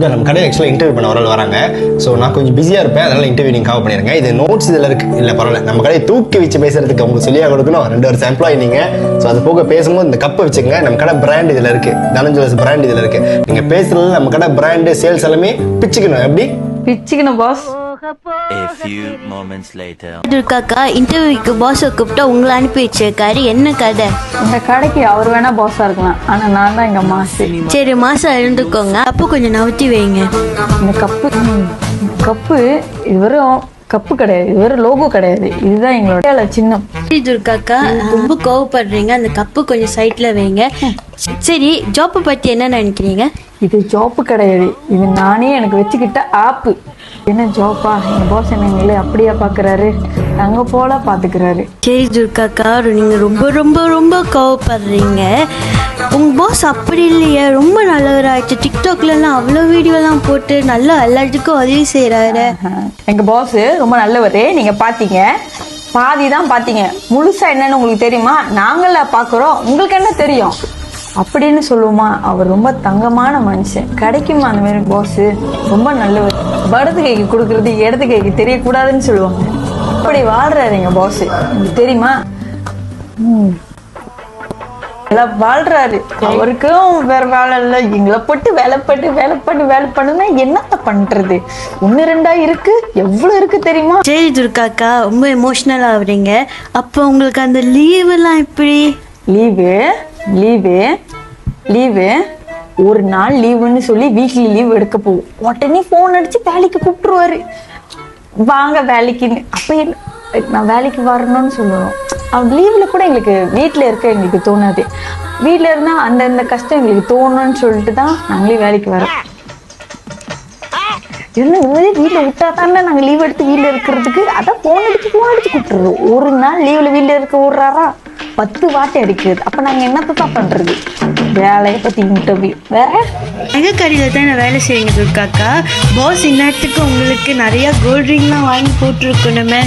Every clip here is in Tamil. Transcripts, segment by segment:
நம்ம கடையில் ஆக்சுவலாக இன்டர்வியூ பண்ண ஒரு வராங்க. ஸோ நான் கொஞ்சம் பிஸியாக இருப்பேன், அதனால இன்டர்வியூ நீங்கள் கவர் பண்ணிடுங்க. இது நோட்ஸ் இதில் இருக்கு. இல்லை பரவாயில்ல, நம்ம கடையை தூக்கி வச்சு பேசுறதுக்கு உங்களுக்கு சொல்லியாக கொடுக்கணும். 2 வருஷம் எம்ப்ளாயி நீங்கள். ஸோ அது போக பேசும்போது இந்த கப்பை வச்சுக்கோங்க. நம்ம கடை பிராண்ட் இதில் இருக்கு, தனஞ்சோஸ் பிராண்ட் இதில் இருக்கு. நீங்கள் பேசுறது நம்ம கடை பிராண்டு சேல்ஸ் எல்லாமே பிச்சுக்கணும். எப்படி பிச்சுக்கணும் pass? A few moments later. காக்கா இன்டர்வியூக்கு பாஸை கூப்பிட்டா உங்களை அனுப்பி வச்சிருக்காரு, என்ன கதை? இந்த கடைக்கு அவர் வேணா பாஸா இருக்கலாம், ஆனா நான் தான் இங்க மாசு. சரி மாசம் இருந்துக்கோங்க. அப்போ கொஞ்சம் நவுத்தி வைங்க. இந்த கப்பு இது வெறும் கப்பு கிடையாது, இது வெறும் லோகோ கிடையாது, இதுதான் எங்களோட சின்னம். துர்காக்கா ரொம்ப கோவப்படுறீங்க, அந்த கப்பு கொஞ்சம் சைட்ல வைங்க. சரி, ஜாப்பை பத்தி என்ன நினைக்கிறீங்க? இது ஜாப்பு கிடையாது, இது நானே எனக்கு வச்சுக்கிட்ட ஆப்பு. என்ன ஜாப்பா? எங்க பாஸ் என்னங்களே அப்படியா பாக்குறாரு, அங்க போல பாத்துக்கிறாரு. சரி துர்காக்கா, நீங்க ரொம்ப ரொம்ப ரொம்ப கோவப்படுறீங்க. உங்க பாஸ் அப்படி இல்லையே, ரொம்ப நல்லவராச்சு. டிக்டாக்ல எல்லாம் அவ்வளவு வீடியோ எல்லாம் போட்டு நல்லா எல்லாத்துக்கும் உதவி செய்யறாரு. எங்க பாஸ் ரொம்ப நல்லவரு, நீங்க பாத்தீங்க, பாதி தான் பாத்தீங்க, முழுசா என்னன்னு உங்களுக்கு தெரியுமா? நாங்கள பாக்குறோம், உங்களுக்கு என்ன தெரியும் அப்படின்னு சொல்லுவோமா? அவர் ரொம்ப தங்கமான மனுஷன். கிடைக்குமா அந்த மாதிரி பாஸ்? ரொம்ப நல்லவர். வலது கைக்கு கொடுக்கறது இடது கைக்கு தெரியக்கூடாதுன்னு சொல்லுவாங்க. அப்படி வாழ்றாரு எங்க பாஸ், உங்களுக்கு தெரியுமா? வாழ்றாரு. அவருக்கும் வேற வேலை இல்ல, எங்களை போட்டு வேலை பண்ணுன்னா என்னத்த பண்றது? 1 2 இருக்கு, எவ்வளவு இருக்கு தெரியுமா? சரி துர்காக்கா, ரொம்ப எமோஷனல் ஆகுறீங்க. அப்போ உங்களுக்கு அந்த லீவ் எல்லாம் எப்படி? லீவு ஒரு நாள் லீவுன்னு சொல்லி வீக்லி லீவ் எடுக்க போவோம். உடனே போன் அடிச்சு வேலைக்கு கூப்பிட்டுருவாரு, வாங்க வேலைக்குன்னு. அப்ப நான் வேலைக்கு வரணும்னு சொல்லுவோம். அவங்க லீவ்ல கூட எங்களுக்கு வீட்டுல இருக்க எங்களுக்கு தோணாது. வீட்டுல இருந்தா அந்த கஷ்டம் எங்களுக்கு தோணும்னு சொல்லிட்டு தான் நாங்களே வேலைக்கு வரோம். என்ன வீட்டுல விட்டா தானே நாங்க லீவ் எடுத்து வீட்டுல இருக்கிறதுக்கு. அதான் போன் அடிச்சு கூப்பிட்டுறோம். ஒரு நாள் லீவ்ல வீட்டுல இருக்க விடுறாரா, 10 வாட்டி அடிக்கிறது. அப்ப நாங்க என்னத்தான் பண்றது? வேலையை பத்தி இன்டர்வியூ வேற. நகைக்கடையில தான் வேலை செய்யுங்க துர்காக்கா. பாஸ் இந்நேரத்துக்கு உங்களுக்கு நிறைய கோல்ட் ரிங்லாம் வாங்கி போட்டுருக்கணுமே.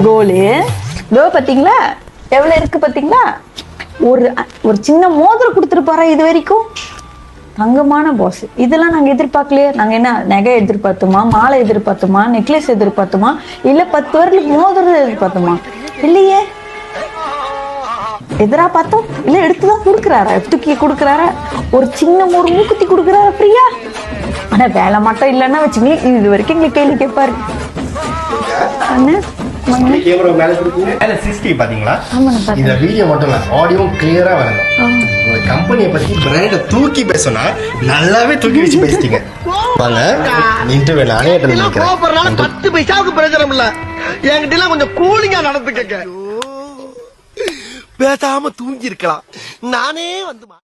கோலு பாத்தீங்களா எவ்வளவு இருக்கு பாத்தீங்களா? ஒரு சின்ன மோதிரம் கொடுத்துருப்பாரா இது வரைக்கும்? தங்கமான பாஸ். இதெல்லாம் நாங்க எதிர்பார்க்கலையே. நாங்க என்ன நகை எதிர்பார்த்தோமா, மாலை எதிர்பார்த்தோமா, நெக்லஸ் எதிர்பார்த்தோமா, இல்ல 10 வருடம் மோதிரம் எதிர்பார்த்தோமா? இல்லையே. எதிரா பார்த்தோம் இல்ல, எடுத்துதான் கொடுக்குறாரா, தூக்கி கொடுக்குறாரா, ஒரு சின்ன ஒரு மூக்குத்தி கொடுக்குறாரா ஃப்ரீயா? ஆனா வேலை மட்டும் இல்லைன்னா வச்சுங்க, இது வரைக்கும் எங்களுக்கு கேள்வி கேட்பாரு. இந்த வீடியோ மட்டும் இல்ல, ஆடியோ கிளியரா வரணும். உங்க கம்பெனியை பத்தி பிராண்ட தூக்கி பேசணும், நல்லாவே தூக்கி வச்சு பேசிட்டீங்க. வாங்க இன்டர்வியூ நானே அட்டெண்ட் பண்ணிக்கிறேன். 10 பைசாவுக்கு பிரயோஜனம் இல்ல, என்கிட்ட எல்லாம் கொஞ்சம் கூலிங்கா நடந்துக்கங்க. பேசாம தூங்கி இருக்கலாம், நானே வந்து